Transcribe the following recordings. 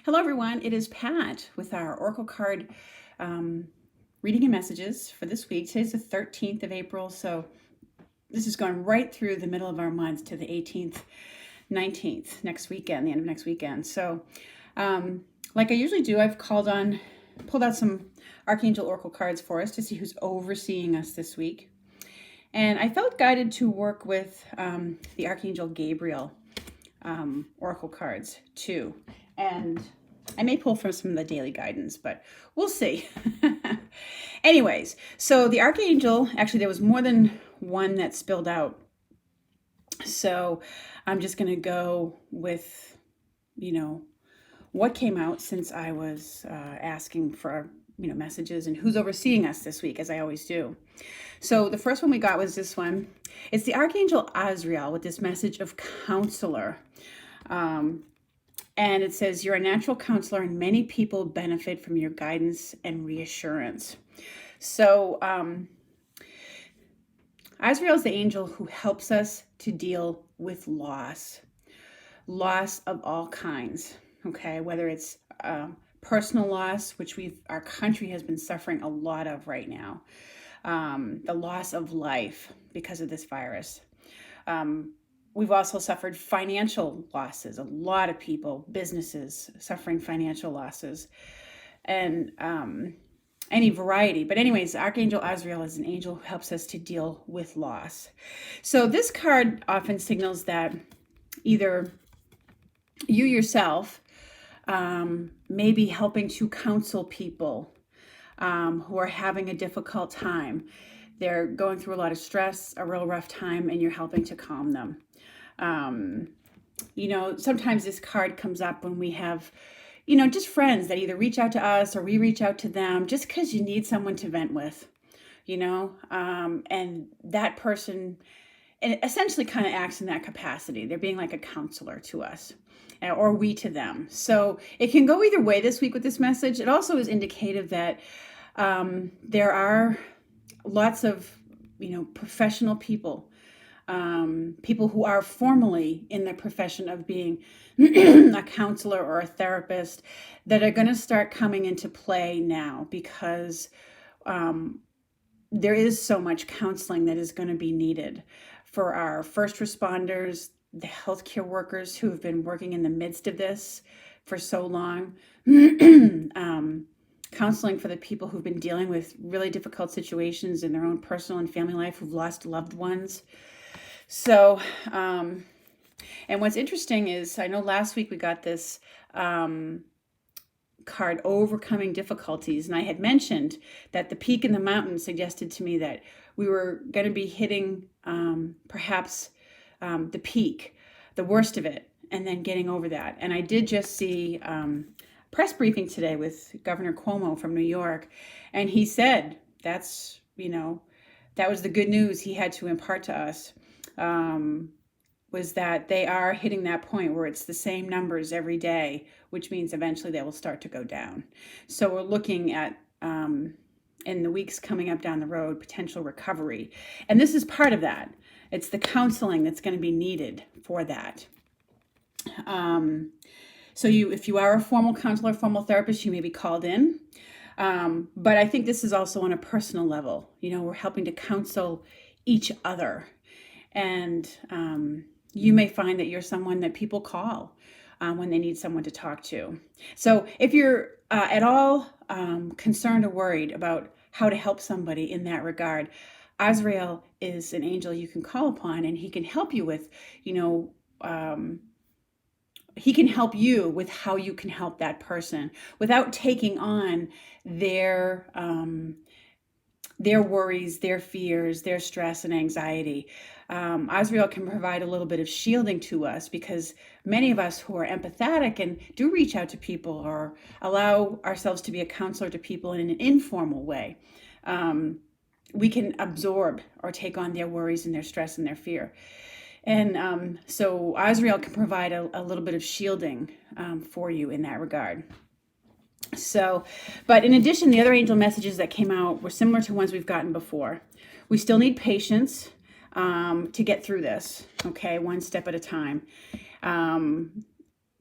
Hello, everyone. It is Pat with our Oracle card um, reading and messages for this week. Today's the 13th of April, so this is going right through the middle of our month to the 18th, 19th, next weekend, the end of next weekend. So, like I usually do, I've pulled out some Archangel Oracle cards for us to see who's overseeing us this week. And I felt guided to work with the Archangel Gabriel Oracle cards too. And I may pull from some of the daily guidance, but we'll see. Anyways, so the Archangel, actually there was more than one that spilled out. So I'm just going to go with, what came out since I was asking for, messages and who's overseeing us this week, as I always do. So the first one we got was this one. It's the Archangel Azrael with this message of counselor. And it says, you're a natural counselor and many people benefit from your guidance and reassurance. So Azrael is the angel who helps us to deal with loss of all kinds, okay? Whether it's personal loss, which our country has been suffering a lot of right now, the loss of life because of this virus. We've also suffered financial losses. A lot of people, businesses suffering financial losses, and any variety. But anyways, Archangel Azrael is an angel who helps us to deal with loss. So this card often signals that either you yourself may be helping to counsel people who are having a difficult time. They're going through a lot of stress, a real rough time, and you're helping to calm them. Sometimes this card comes up when we have, just friends that either reach out to us or we reach out to them just because you need someone to vent with, and that person and essentially kind of acts in that capacity. They're being like a counselor to us or we to them. So it can go either way this week with this message. It also is indicative that there are lots of, professional people, people who are formally in the profession of being a counselor or a therapist that are going to start coming into play now because there is so much counseling that is going to be needed for our first responders, the healthcare workers who have been working in the midst of this for so long, counseling for the people who've been dealing with really difficult situations in their own personal and family life, who've lost loved ones. So, and what's interesting is, I know last week we got this card, Overcoming Difficulties, and I had mentioned that the peak in the mountain suggested to me that we were going to be hitting perhaps the peak, the worst of it, and then getting over that. And I did just see press briefing today with Governor Cuomo from New York, and he said that was the good news he had to impart to us, was that they are hitting that point where it's the same numbers every day, which means eventually they will start to go down. So we're looking at, in the weeks coming up down the road, potential recovery. And this is part of that. It's the counseling that's going to be needed for that. So if you are a formal counselor, formal therapist, you may be called in. But I think this is also on a personal level. We're helping to counsel each other. And you may find that you're someone that people call when they need someone to talk to. So if you're at all concerned or worried about how to help somebody in that regard, Azrael is an angel you can call upon, and he can help you with, he can help you with how you can help that person without taking on their worries, their fears, their stress and anxiety. Azrael can provide a little bit of shielding to us because many of us who are empathetic and do reach out to people or allow ourselves to be a counselor to people in an informal way, we can absorb or take on their worries and their stress and their fear. And so Azrael can provide a little bit of shielding for you in that regard. So, but in addition, the other angel messages that came out were similar to ones we've gotten before. We still need patience to get through this, okay, one step at a time.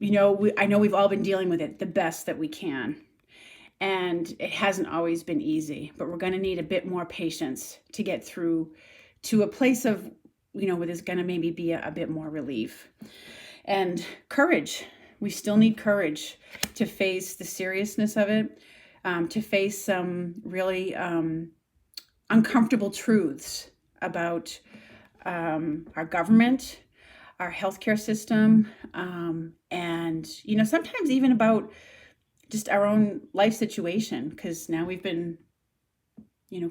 I know we've all been dealing with it the best that we can. And it hasn't always been easy, but we're going to need a bit more patience to get through to a place of, where there's going to maybe be a bit more relief. And courage. We still need courage to face the seriousness of it, to face some really uncomfortable truths about our government, our healthcare system, and, sometimes even about just our own life situation, because now we've been,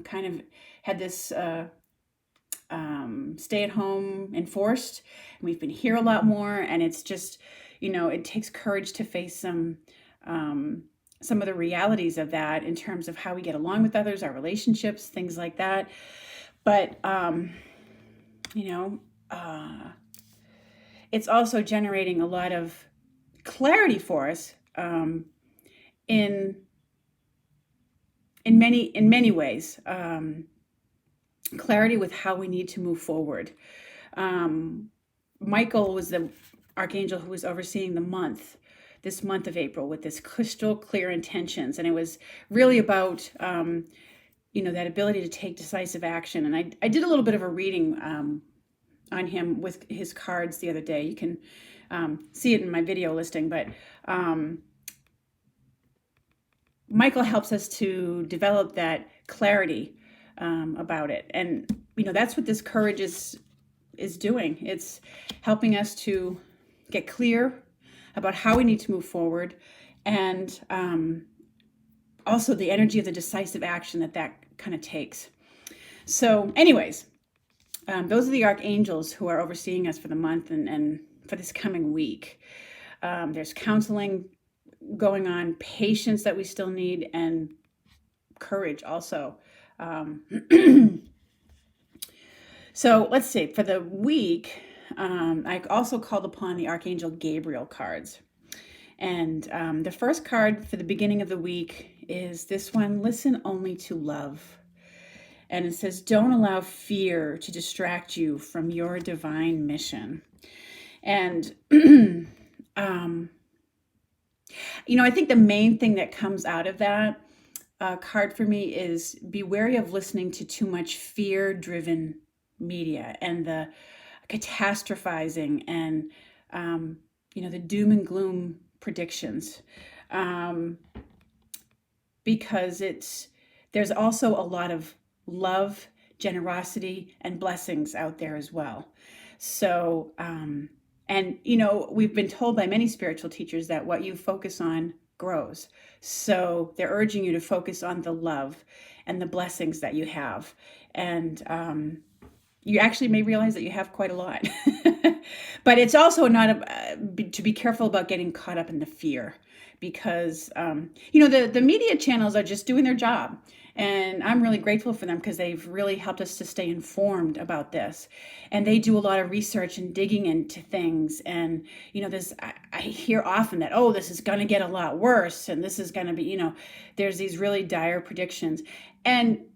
kind of had this stay at home enforced. And we've been here a lot more, and it's just, it takes courage to face some of the realities of that in terms of how we get along with others, our relationships, things like that. But, it's also generating a lot of clarity for us in many ways. Clarity with how we need to move forward. Michael was the archangel who was overseeing this month of April, with this crystal clear intentions. And it was really about, that ability to take decisive action. And I did a little bit of a reading on him with his cards the other day. You can see it in my video listing, but Michael helps us to develop that clarity about it. And, that's what this courage is doing. It's helping us to get clear about how we need to move forward, and also the energy of the decisive action that kind of takes. So anyways, those are the archangels who are overseeing us for the month and for this coming week. There's counseling going on, patience that we still need, and courage also. So let's see, for the week, I also called upon the Archangel Gabriel cards. And the first card for the beginning of the week is this one: listen only to love. And it says, don't allow fear to distract you from your divine mission. And, I think the main thing that comes out of that card for me is be wary of listening to too much fear-driven media and the catastrophizing and, the doom and gloom predictions. Because there's also a lot of love, generosity, and blessings out there as well. So, and, we've been told by many spiritual teachers that what you focus on grows. So they're urging you to focus on the love and the blessings that you have. And you actually may realize that you have quite a lot. But it's also not to be careful about getting caught up in the fear, because, the media channels are just doing their job. And I'm really grateful for them, because they've really helped us to stay informed about this. And they do a lot of research and digging into things. And, I hear often that, oh, this is going to get a lot worse. And this is going to be, there's these really dire predictions. And,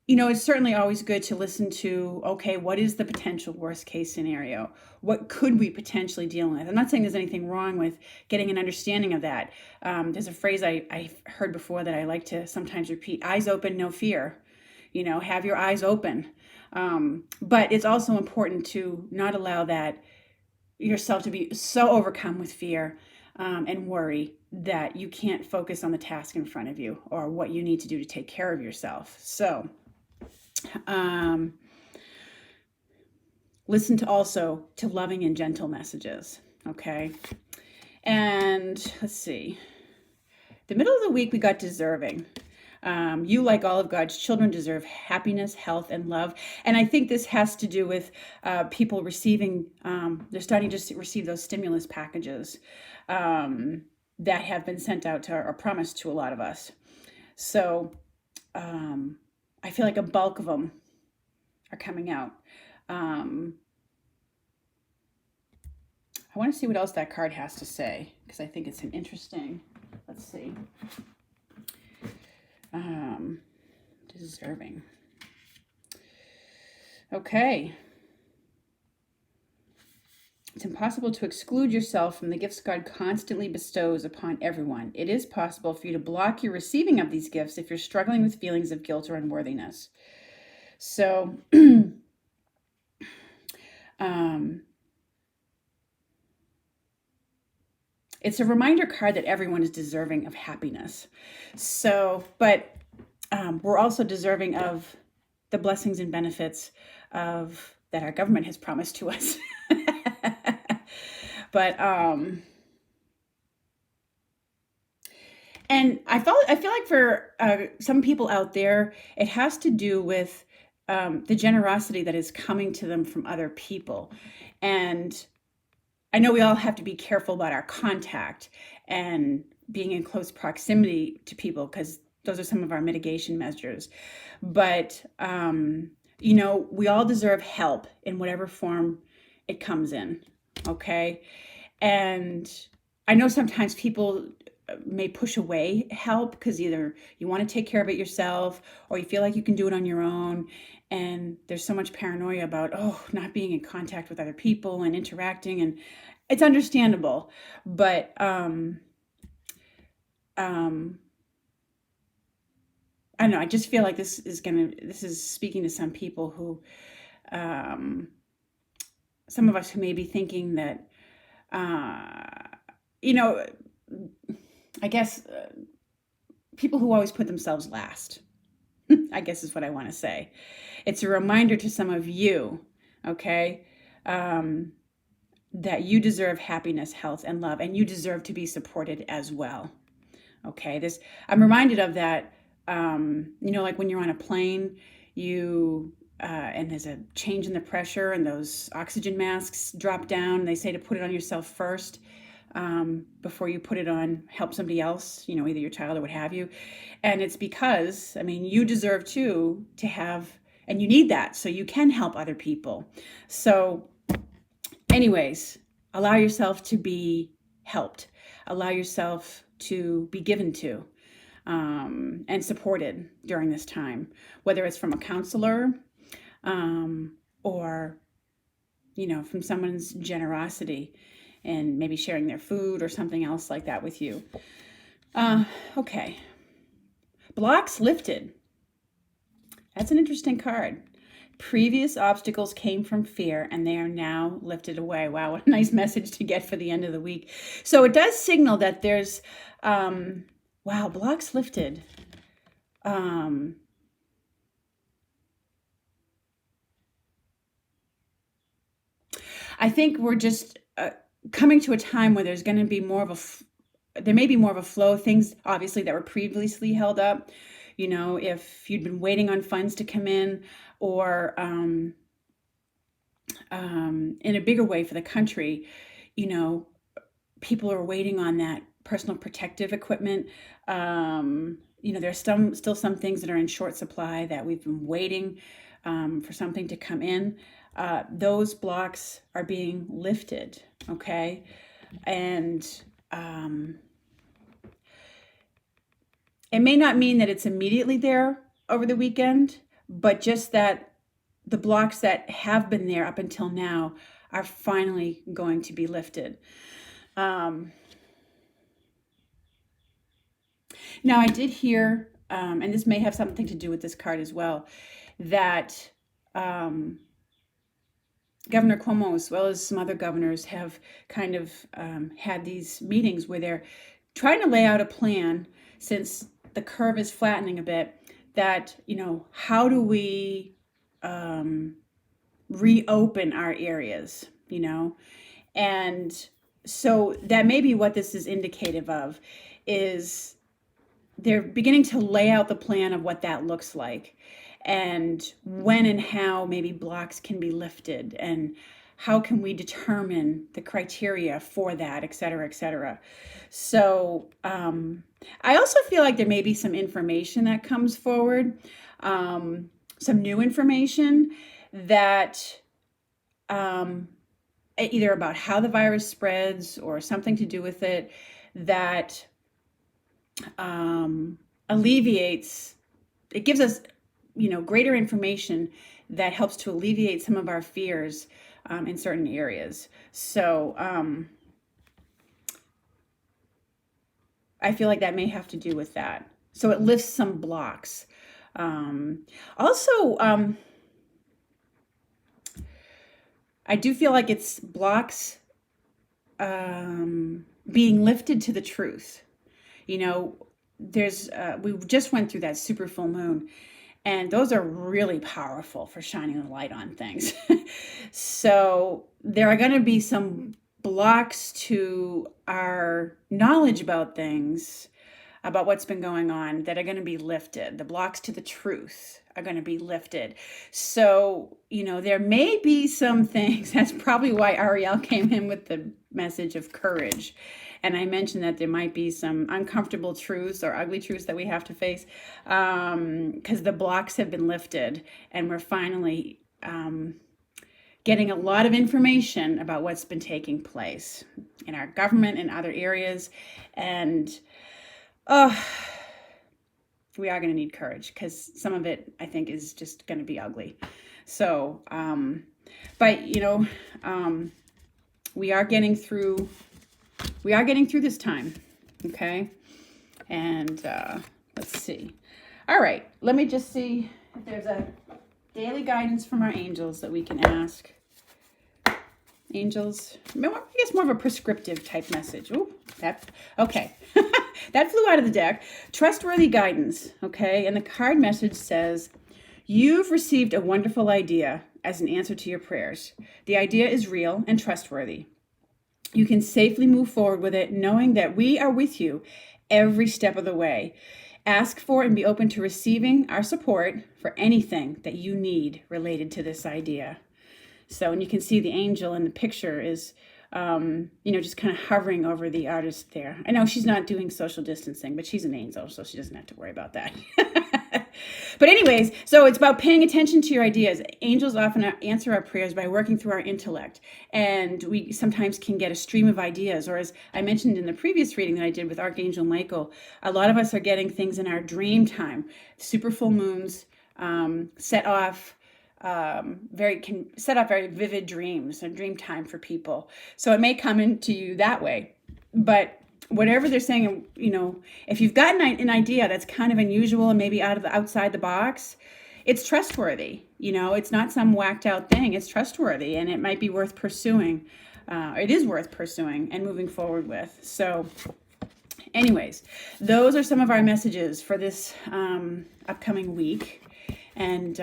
it's certainly always good to listen to, okay, what is the potential worst case scenario? What could we potentially deal with? I'm not saying there's anything wrong with getting an understanding of that. There's a phrase I heard before that I like to sometimes repeat: eyes open, no fear. Have your eyes open. But it's also important to not allow that yourself to be so overcome with fear and worry that you can't focus on the task in front of you or what you need to do to take care of yourself. So, listen also to loving and gentle messages. Okay. And let's see, the middle of the week, we got deserving. You, like all of God's children, deserve happiness, health, and love. And I think this has to do with people receiving, they're starting to receive those stimulus packages that have been sent out to, or promised to, a lot of us. So I feel like a bulk of them are coming out. I want to see what else that card has to say, because I think it's an interesting, let's see. Deserving. Okay. It's impossible to exclude yourself from the gifts God constantly bestows upon everyone. It is possible for you to block your receiving of these gifts if you're struggling with feelings of guilt or unworthiness. So, it's a reminder card that everyone is deserving of happiness. So, but we're also deserving of the blessings and benefits of that our government has promised to us. But and I feel like for some people out there, it has to do with the generosity that is coming to them from other people. And I know we all have to be careful about our contact and being in close proximity to people, because those are some of our mitigation measures. But, we all deserve help in whatever form it comes in. Okay. And I know sometimes people may push away help because either you want to take care of it yourself or you feel like you can do it on your own. And there's so much paranoia about, not being in contact with other people and interacting. And it's understandable. But I don't know. I just feel like this is speaking to some people who, some of us who may be thinking that, I guess people who always put themselves last, I guess is what I want to say. It's a reminder to some of you, okay, that you deserve happiness, health, and love, and you deserve to be supported as well. Okay, I'm reminded of that. Like when you're on a plane, and there's a change in the pressure, and those oxygen masks drop down. And they say to put it on yourself first before you put it on, help somebody else. Either your child or what have you. And it's because, you deserve to have, and you need that so you can help other people. So, anyways, allow yourself to be helped. Allow yourself to be given to and supported during this time, whether it's from a counselor or, from someone's generosity and maybe sharing their food or something else like that with you. Okay. Blocks lifted. That's an interesting card. Previous obstacles came from fear and they are now lifted away. Wow, what a nice message to get for the end of the week. So it does signal that there's, blocks lifted. I think we're just coming to a time where there's going to be there may be more of a flow of things, obviously, that were previously held up. If you'd been waiting on funds to come in, or in a bigger way for the country, people are waiting on that personal protective equipment. There's still some things that are in short supply that we've been waiting for something to come in. Those blocks are being lifted, okay? And it may not mean that it's immediately there over the weekend, but just that the blocks that have been there up until now are finally going to be lifted. Now, I did hear, and this may have something to do with this card as well, that Governor Cuomo, as well as some other governors, have kind of had these meetings where they're trying to lay out a plan, since the curve is flattening a bit, that, how do we reopen our areas, and so that may be what this is indicative of, is they're beginning to lay out the plan of what that looks like, and when and how maybe blocks can be lifted, and how can we determine the criteria for that, et cetera, et cetera. So I also feel like there may be some information that comes forward, some new information that either about how the virus spreads or something to do with it, that alleviates, it gives us, greater information that helps to alleviate some of our fears in certain areas. So I feel like that may have to do with that. So it lifts some blocks. Also, I do feel like it's blocks being lifted to the truth. You know, we just went through that super full moon, and those are really powerful for shining a light on things. So there are going to be some blocks to our knowledge about things, about what's been going on, that are going to be lifted. The blocks to the truth are going to be lifted. So, there may be some things. That's probably why Ariel came in with the message of courage. And I mentioned that there might be some uncomfortable truths or ugly truths that we have to face, because the blocks have been lifted, and we're finally getting a lot of information about what's been taking place in our government and other areas. And we are going to need courage, because some of it, I think, is just going to be ugly. So, but we are getting through this time. Okay. And, let's see. All right. Let me just see if there's a daily guidance from our angels that we can ask. Angels, I guess more of a prescriptive type message. Okay. That flew out of the deck. Trustworthy guidance, okay? And the card message says, you've received a wonderful idea as an answer to your prayers. The idea is real and trustworthy. You can safely move forward with it, knowing that we are with you every step of the way. Ask for and be open to receiving our support for anything that you need related to this idea. So, and you can see the angel in the picture is, just kind of hovering over the artist there. I know she's not doing social distancing, but she's an angel, so she doesn't have to worry about that. But anyways, so it's about paying attention to your ideas. Angels often answer our prayers by working through our intellect. And we sometimes can get a stream of ideas. Or as I mentioned in the previous reading that I did with Archangel Michael, a lot of us are getting things in our dream time. Super full moons set off very vivid dreams and dream time for people. So it may come into you that way. But whatever they're saying, if you've gotten an idea that's kind of unusual and maybe outside the box, it's trustworthy. It's not some whacked out thing. It's trustworthy, and it might be worth pursuing. It is worth pursuing and moving forward with. So anyways, those are some of our messages for this upcoming week. And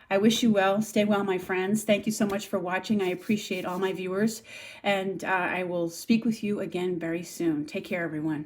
I wish you well. Stay well, my friends. Thank you so much for watching. I appreciate all my viewers, and I will speak with you again very soon. Take care, everyone.